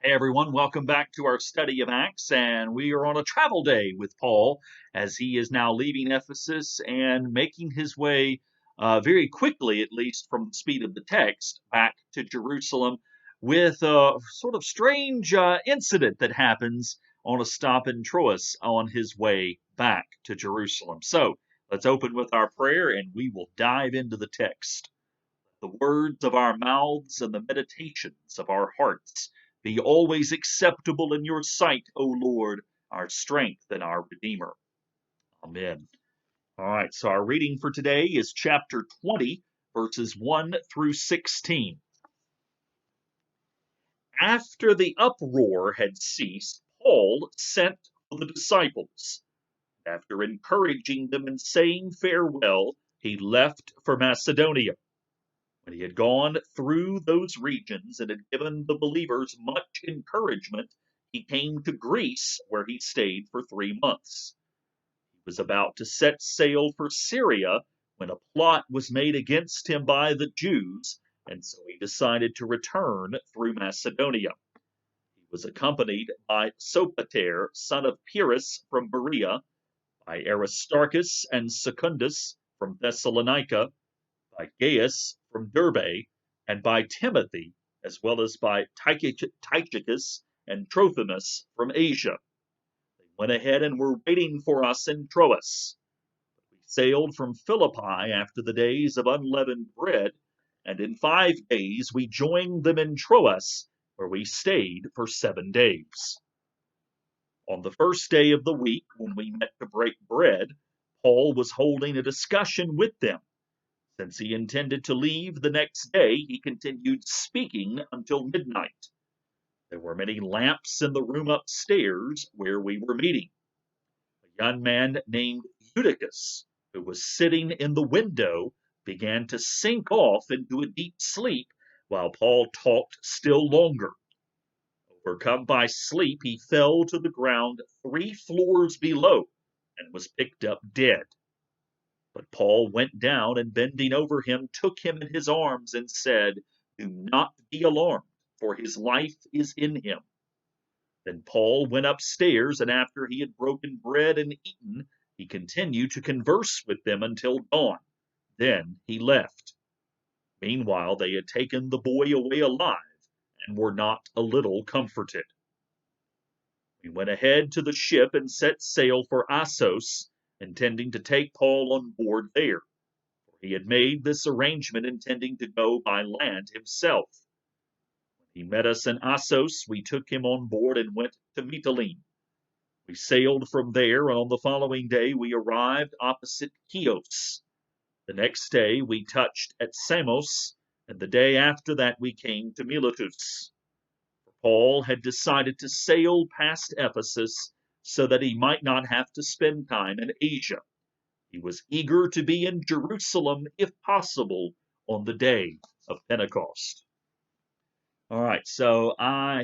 Hey everyone, welcome back to our study of Acts, and we are on a travel day with Paul as he is now leaving Ephesus and making his way very quickly, at least from the speed of the text, back to Jerusalem with a sort of strange incident that happens on a stop in Troas on his way back to Jerusalem. So let's open with our prayer and we will dive into the text. The words of our mouths and the meditations of our hearts be always acceptable in your sight, O Lord, our strength and our Redeemer. Amen. All right, so our reading for today is chapter 20, verses 1 through 16. After the uproar had ceased, Paul sent for the disciples. After encouraging them and saying farewell, he left for Macedonia. When he had gone through those regions and had given the believers much encouragement, he came to Greece, where he stayed for 3 months. He was about to set sail for Syria when a plot was made against him by the Jews, and so he decided to return through Macedonia. He was accompanied by Sopater, son of Pyrrhus from Berea, by Aristarchus and Secundus from Thessalonica, by Gaius from Derbe, and by Timothy, as well as by Tychicus and Trophimus from Asia. They went ahead and were waiting for us in Troas. We sailed from Philippi after the days of unleavened bread, and in 5 days we joined them in Troas, where we stayed for 7 days. On the first day of the week, when we met to break bread, Paul was holding a discussion with them. Since he intended to leave the next day, he continued speaking until midnight. There were many lamps in the room upstairs where we were meeting. A young man named Eutychus, who was sitting in the window, began to sink off into a deep sleep while Paul talked still longer. Overcome by sleep, he fell to the ground 3 floors below and was picked up dead. But Paul went down and bending over him, took him in his arms and said, "Do not be alarmed, for his life is in him." Then Paul went upstairs, and after he had broken bread and eaten, he continued to converse with them until dawn. Then he left. Meanwhile, they had taken the boy away alive and were not a little comforted. We went ahead to the ship and set sail for Assos, intending to take Paul on board there. For he had made this arrangement intending to go by land himself. When he met us in Assos, we took him on board and went to Mytilene. We sailed from there, and on the following day we arrived opposite Chios. The next day we touched at Samos, and the day after that we came to Miletus. Paul had decided to sail past Ephesus so that he might not have to spend time in Asia. He was eager to be in Jerusalem, if possible, on the day of Pentecost. All right, so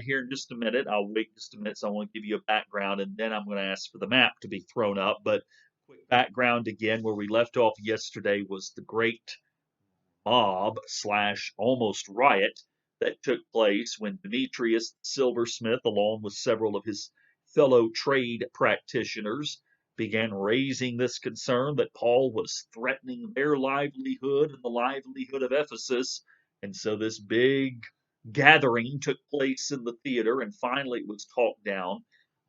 here in just a minute, I'll wait just a minute, so I want to give you a background, and then I'm going to ask for the map to be thrown up. But quick background again, where we left off yesterday was the great mob slash almost riot that took place when Demetrius the silversmith, along with several of his fellow trade practitioners, began raising this concern that Paul was threatening their livelihood and the livelihood of Ephesus. And so this big gathering took place in the theater, and finally it was talked down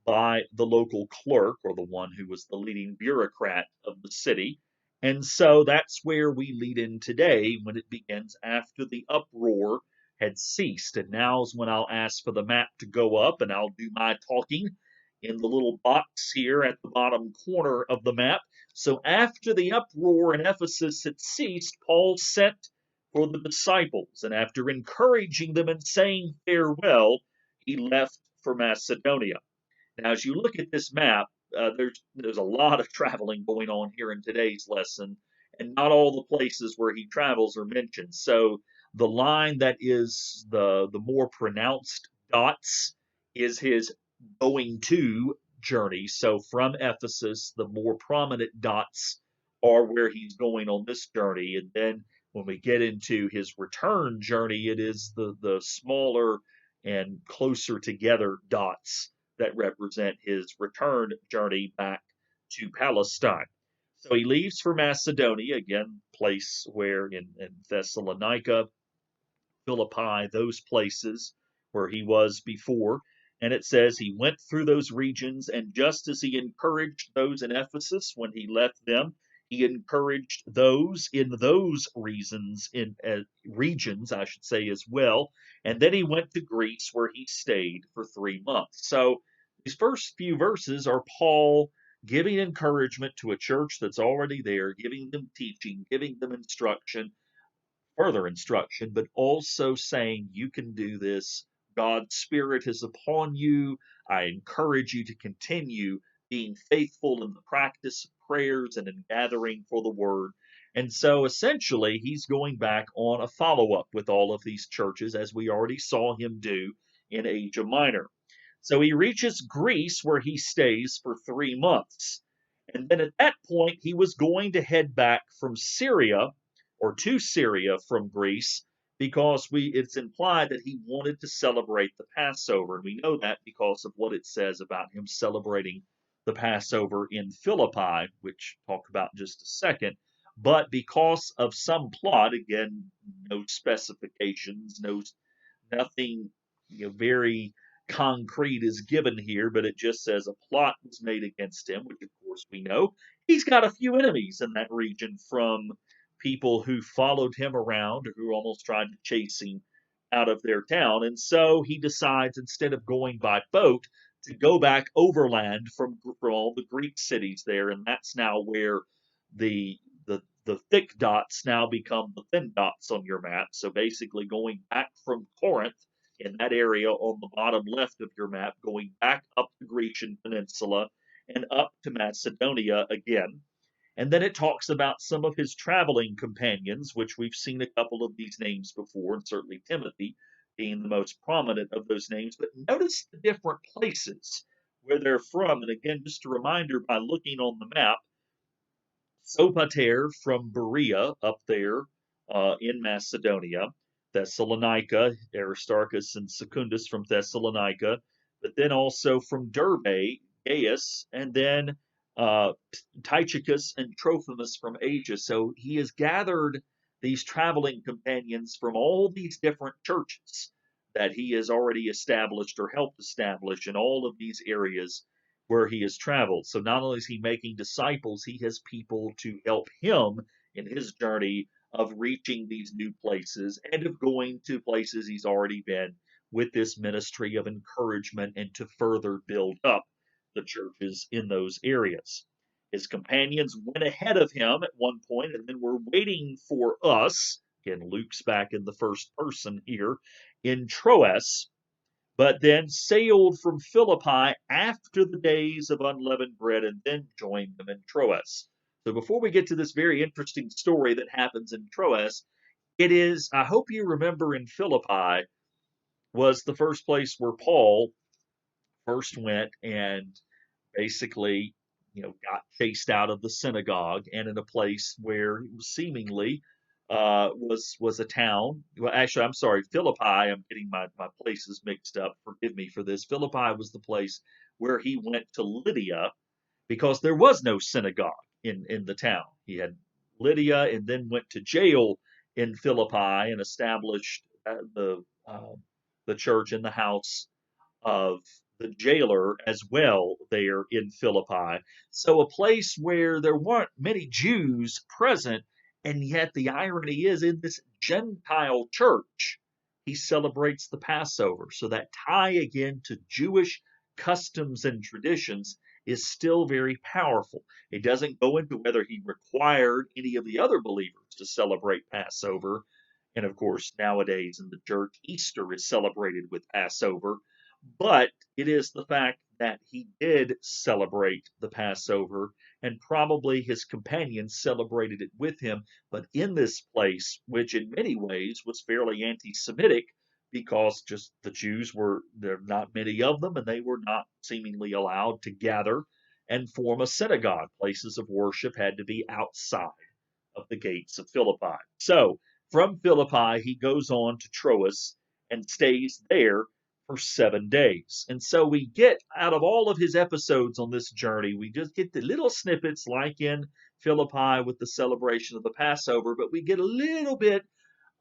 by the local clerk, or the one who was the leading bureaucrat of the city. And so that's where we lead in today, when it begins after the uproar had ceased. And now's when I'll ask for the map to go up, and I'll do my talking in the little box here at the bottom corner of the map. So after the uproar in Ephesus had ceased, Paul sent for the disciples, and after encouraging them and saying farewell, he left for Macedonia. Now, as you look at this map, there's a lot of traveling going on here in today's lesson, and not all the places where he travels are mentioned. So the line that is the more pronounced dots is his going to journey. So from Ephesus, the more prominent dots are where he's going on this journey. And then when we get into his return journey, it is the smaller and closer together dots that represent his return journey back to Palestine. So he leaves for Macedonia, again, place where in Thessalonica, Philippi, those places where he was before. And it says he went through those regions, and just as he encouraged those in Ephesus when he left them, he encouraged those in those regions, I should say, as well. And then he went to Greece, where he stayed for 3 months. So these first few verses are Paul giving encouragement to a church that's already there, giving them teaching, giving them instruction, further instruction, but also saying, you can do this. God's Spirit is upon you. I encourage you to continue being faithful in the practice of prayers and in gathering for the word. And so essentially, he's going back on a follow up with all of these churches, as we already saw him do in Asia Minor. So he reaches Greece, where he stays for 3 months. And then at that point, he was going to head back from Syria, or to Syria from Greece, because it's implied that he wanted to celebrate the Passover. And we know that because of what it says about him celebrating the Passover in Philippi, which I'll talk about in just a second. But because of some plot, again, no specifications, nothing very concrete is given here, but it just says a plot was made against him, which of course we know. He's got a few enemies in that region, from people who followed him around or who almost tried to chase him out of their town. And so he decides, instead of going by boat, to go back overland from all the Greek cities there. And that's now where the the thick dots now become the thin dots on your map. So basically going back from Corinth, in that area on the bottom left of your map, going back up the Grecian Peninsula and up to Macedonia again. And then it talks about some of his traveling companions, which we've seen a couple of these names before, and certainly Timothy being the most prominent of those names. But notice the different places where they're from. And again, just a reminder, by looking on the map, Sopater from Berea up there in Macedonia, Thessalonica, Aristarchus and Secundus from Thessalonica, but then also from Derbe, Gaius, and then uh, Tychicus and Trophimus from Asia. So he has gathered these traveling companions from all these different churches that he has already established or helped establish in all of these areas where he has traveled. So not only is he making disciples, he has people to help him in his journey of reaching these new places and of going to places he's already been, with this ministry of encouragement and to further build up the churches in those areas. His companions went ahead of him at one point and then were waiting for us. Again, Luke's back in the first person here, in Troas, but then sailed from Philippi after the days of unleavened bread and then joined them in Troas. So before we get to this very interesting story that happens in Troas, it is, I hope you remember, in Philippi was the first place where Paul first went and basically, got chased out of the synagogue, and in a place where seemingly was a town. Well, actually, I'm sorry, Philippi. I'm getting my places mixed up. Forgive me for this. Philippi was the place where he went to Lydia, because there was no synagogue in the town. He had Lydia, and then went to jail in Philippi and established the church in the house of the jailer as well there in Philippi. So a place where there weren't many Jews present, and yet the irony is, in this Gentile church, he celebrates the Passover. So that tie again to Jewish customs and traditions is still very powerful. It doesn't go into whether he required any of the other believers to celebrate Passover. And of course, nowadays in the church, Easter is celebrated with Passover. But it is the fact that he did celebrate the Passover, and probably his companions celebrated it with him, but in this place, which in many ways was fairly anti Semitic, because just the Jews there not many of them, and they were not seemingly allowed to gather and form a synagogue. Places of worship had to be outside of the gates of Philippi. So from Philippi, he goes on to Troas and stays there for 7 days. And so we get out of all of his episodes on this journey, we just get the little snippets like in Philippi with the celebration of the Passover, but we get a little bit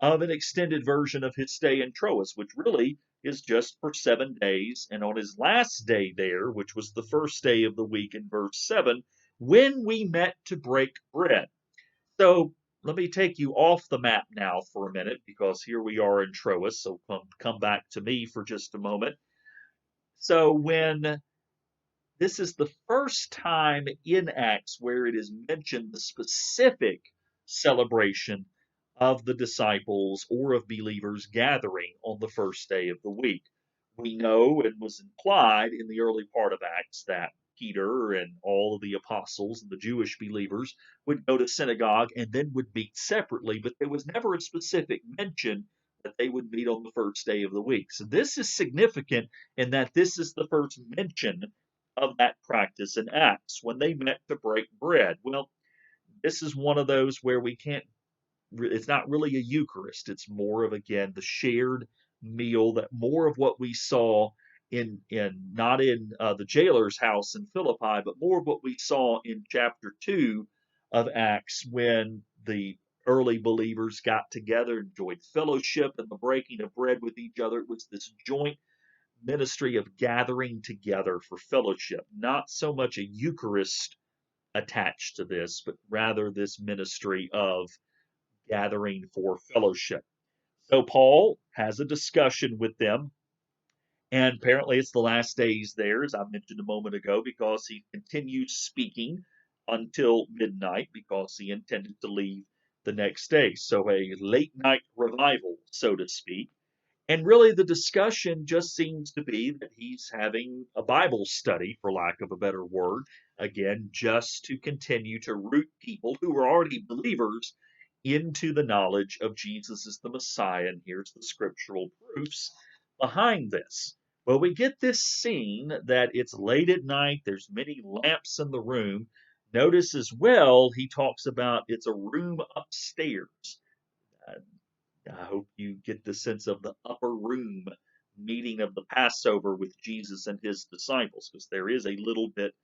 of an extended version of his stay in Troas, which really is just for 7 days. And on his last day there, which was the first day of the week in verse 7, when we met to break bread. So let me take you off the map now for a minute because here we are in Troas. So come back to me for just a moment. So when this is the first time in Acts where it is mentioned the specific celebration of the disciples or of believers gathering on the first day of the week. We know and was implied in the early part of Acts that Peter and all of the apostles and the Jewish believers would go to synagogue and then would meet separately, but there was never a specific mention that they would meet on the first day of the week. So this is significant in that this is the first mention of that practice in Acts when they met to break bread. Well, this is one of those where we can't, it's not really a Eucharist. It's more of, again, the shared meal, that more of what we saw in not in the jailer's house in Philippi, but more of what we saw in chapter 2 of Acts when the early believers got together, enjoyed fellowship and the breaking of bread with each other. It was this joint ministry of gathering together for fellowship, not so much a Eucharist attached to this, but rather this ministry of gathering for fellowship. So Paul has a discussion with them, and apparently it's the last days there, as I mentioned a moment ago, because he continues speaking until midnight because he intended to leave the next day. So a late night revival, so to speak. And really, the discussion just seems to be that he's having a Bible study, for lack of a better word, again, just to continue to root people who are already believers into the knowledge of Jesus as the Messiah. And here's the scriptural proofs behind this. Well, we get this scene that it's late at night, there's many lamps in the room. Notice as well, he talks about it's a room upstairs. Uh, I hope you get the sense of the upper room meeting of the Passover with Jesus and his disciples, because there is a little bit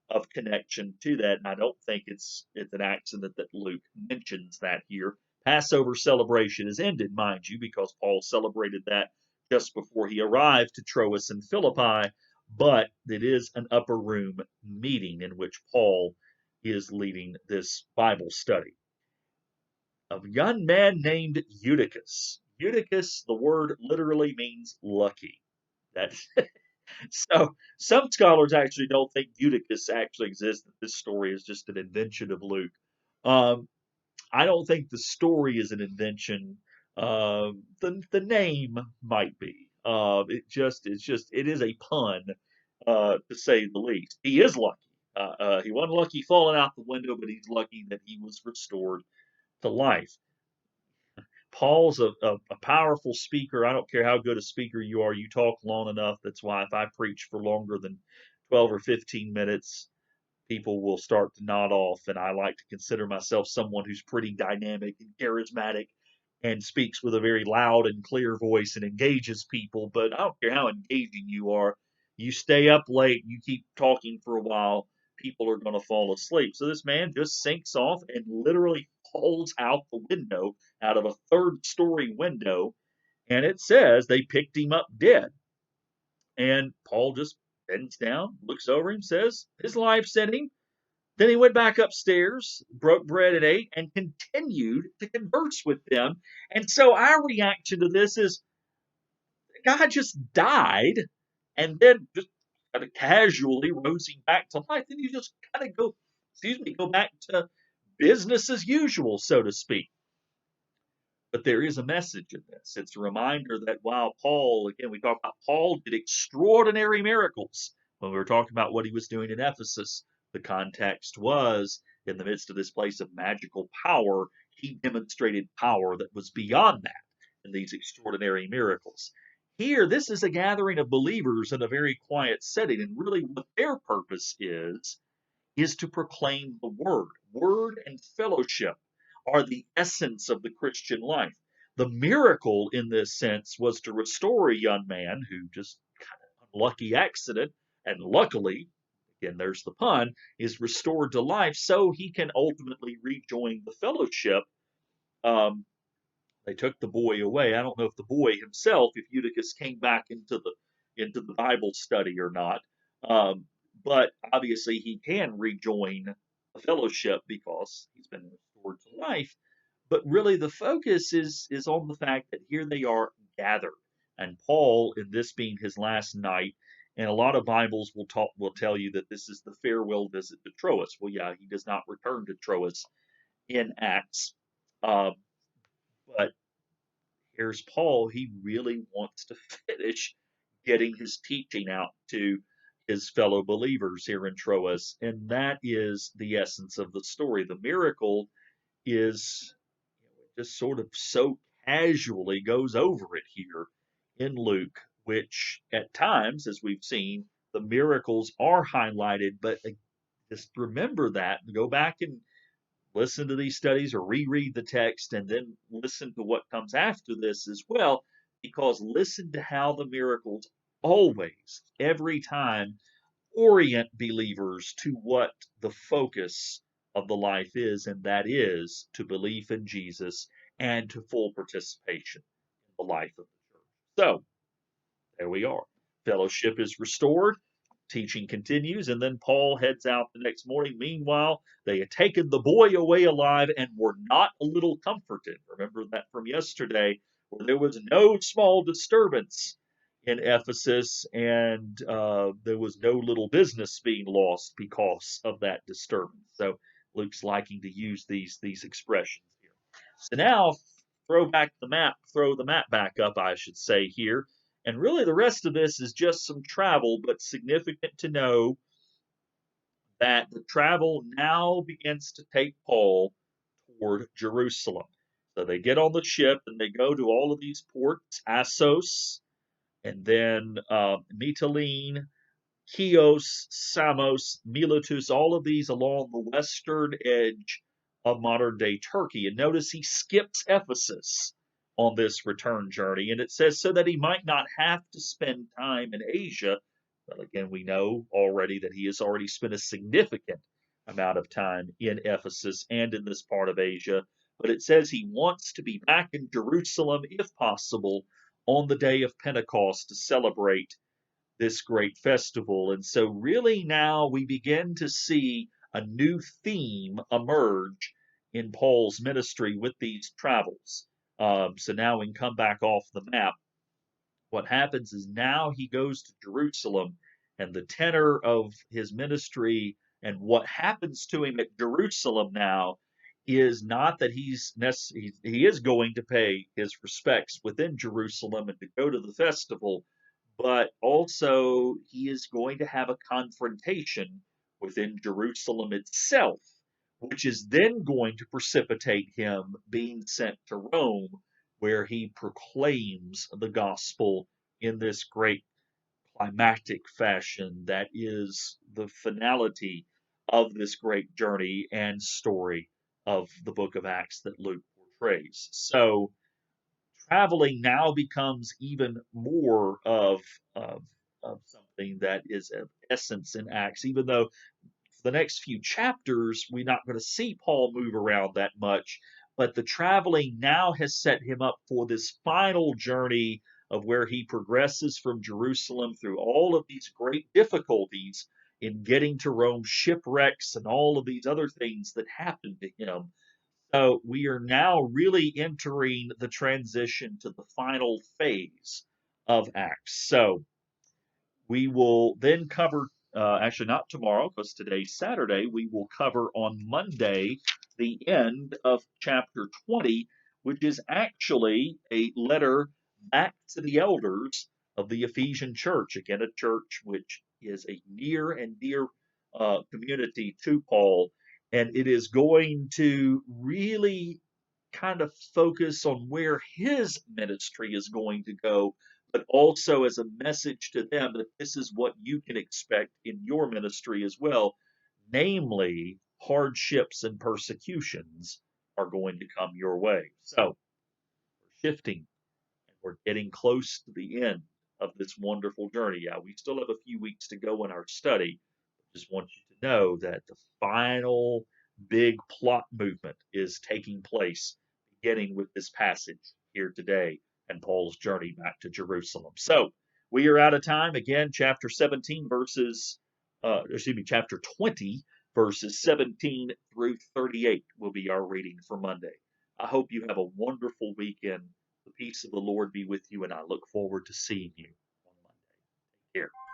of connection to that. And I don't think it's an accident that Luke mentions that here. Passover celebration is ended, mind you, because Paul celebrated that just before he arrived to Troas and Philippi, but it is an upper room meeting in which Paul is leading this Bible study. A young man named Eutychus. Eutychus, the word literally means lucky. That's so some scholars actually don't think Eutychus actually exists. This story is just an invention of Luke. Um, I don't think the story is an invention. The name might be. It is a pun, to say the least. He is lucky. He wasn't lucky falling out the window, but he's lucky that he was restored to life. Paul's a powerful speaker. I don't care how good a speaker you are, you talk long enough. That's why if I preach for longer than 12 or 15 minutes, people will start to nod off. And I like to consider myself someone who's pretty dynamic and charismatic and speaks with a very loud and clear voice and engages people. But I don't care how engaging you are, you stay up late, you keep talking for a while, people are going to fall asleep. So this man just sinks off and literally falls out the window, out of a third-story window. And it says they picked him up dead. And Paul just bends down, looks over him, says, his life's in him. Then he went back upstairs, broke bread and ate, and continued to converse with them. And so our reaction to this is, the guy just died, and then just kind of casually rose him back to life. Then you just kind of go back to business as usual, so to speak. But there is a message in this. It's a reminder that while Paul, again, we talk about Paul did extraordinary miracles when we were talking about what he was doing in Ephesus. The context was in the midst of this place of magical power, he demonstrated power that was beyond that in these extraordinary miracles. Here, this is a gathering of believers in a very quiet setting, and really what their purpose is to proclaim the word. Word and fellowship are the essence of the Christian life. The miracle in this sense was to restore a young man who just kind of unlucky accident, and luckily, again, there's the pun, is restored to life so he can ultimately rejoin the fellowship. Um, they took the boy away. I don't know if the boy himself, if Eutychus came back into the Bible study or not, um, but obviously he can rejoin the fellowship because he's been restored to life. But really, the focus is on the fact that here they are gathered, and Paul, in this being his last night, and a lot of Bibles will tell you that this is the farewell visit to Troas. Well, yeah, he does not return to Troas in Acts, uh, but here's Paul. He really wants to finish getting his teaching out to his fellow believers here in Troas, and that is the essence of the story. The miracle is just sort of so casually goes over it here in Luke, which at times, as we've seen, the miracles are highlighted, but just remember that and go back and listen to these studies or reread the text and then listen to what comes after this as well, because listen to how the miracles always, every time, orient believers to what the focus of the life is, and that is to belief in Jesus and to full participation in the life of the church. So, there we are. Fellowship is restored. Teaching continues, and then Paul heads out the next morning. Meanwhile, they had taken the boy away alive and were not a little comforted. Remember that from yesterday, where there was no small disturbance in Ephesus, and there was no little business being lost because of that disturbance. So Luke's liking to use these expressions here. So now, throw the map back up, I should say here. And really, the rest of this is just some travel, but significant to know that the travel now begins to take Paul toward Jerusalem. So they get on the ship and they go to all of these ports, Assos, and then Mytilene, Chios, Samos, Miletus, all of these along the western edge of modern day Turkey. And notice he skips Ephesus on this return journey. And it says so that he might not have to spend time in Asia. Well, again, we know already that he has already spent a significant amount of time in Ephesus and in this part of Asia. But it says he wants to be back in Jerusalem, if possible, on the day of Pentecost to celebrate this great festival. And so, really, now we begin to see a new theme emerge in Paul's ministry with these travels. So now we can come back off the map. What happens is now he goes to Jerusalem, and the tenor of his ministry and what happens to him at Jerusalem now is not that he is going to pay his respects within Jerusalem and to go to the festival, but also he is going to have a confrontation within Jerusalem itself, which is then going to precipitate him being sent to Rome, where he proclaims the gospel in this great climactic fashion that is the finality of this great journey and story of the book of Acts that Luke portrays. So, traveling now becomes even more of, of something that is of essence in Acts, even though for the next few chapters we're not going to see Paul move around that much. But the traveling now has set him up for this final journey of where he progresses from Jerusalem through all of these great difficulties in getting to Rome, shipwrecks, and all of these other things that happened to him. So we are now really entering the transition to the final phase of Acts. So we will then cover, actually not tomorrow because today's Saturday, we will cover on Monday the end of chapter 20, which is actually a letter back to the elders of the Ephesian church. Again, a church which is a near and dear community to Paul. And it is going to really kind of focus on where his ministry is going to go, but also as a message to them that this is what you can expect in your ministry as well. Namely, hardships and persecutions are going to come your way. So, shifting, and we're getting close to the end of this wonderful journey. Yeah, we still have a few weeks to go in our study. Just want you to know that the final big plot movement is taking place, beginning with this passage here today and Paul's journey back to Jerusalem. So we are out of time. Again, chapter 17, chapter 20, verses 17 through 38 will be our reading for Monday. I hope you have a wonderful weekend. The peace of the Lord be with you, and I look forward to seeing you on Monday. Take care.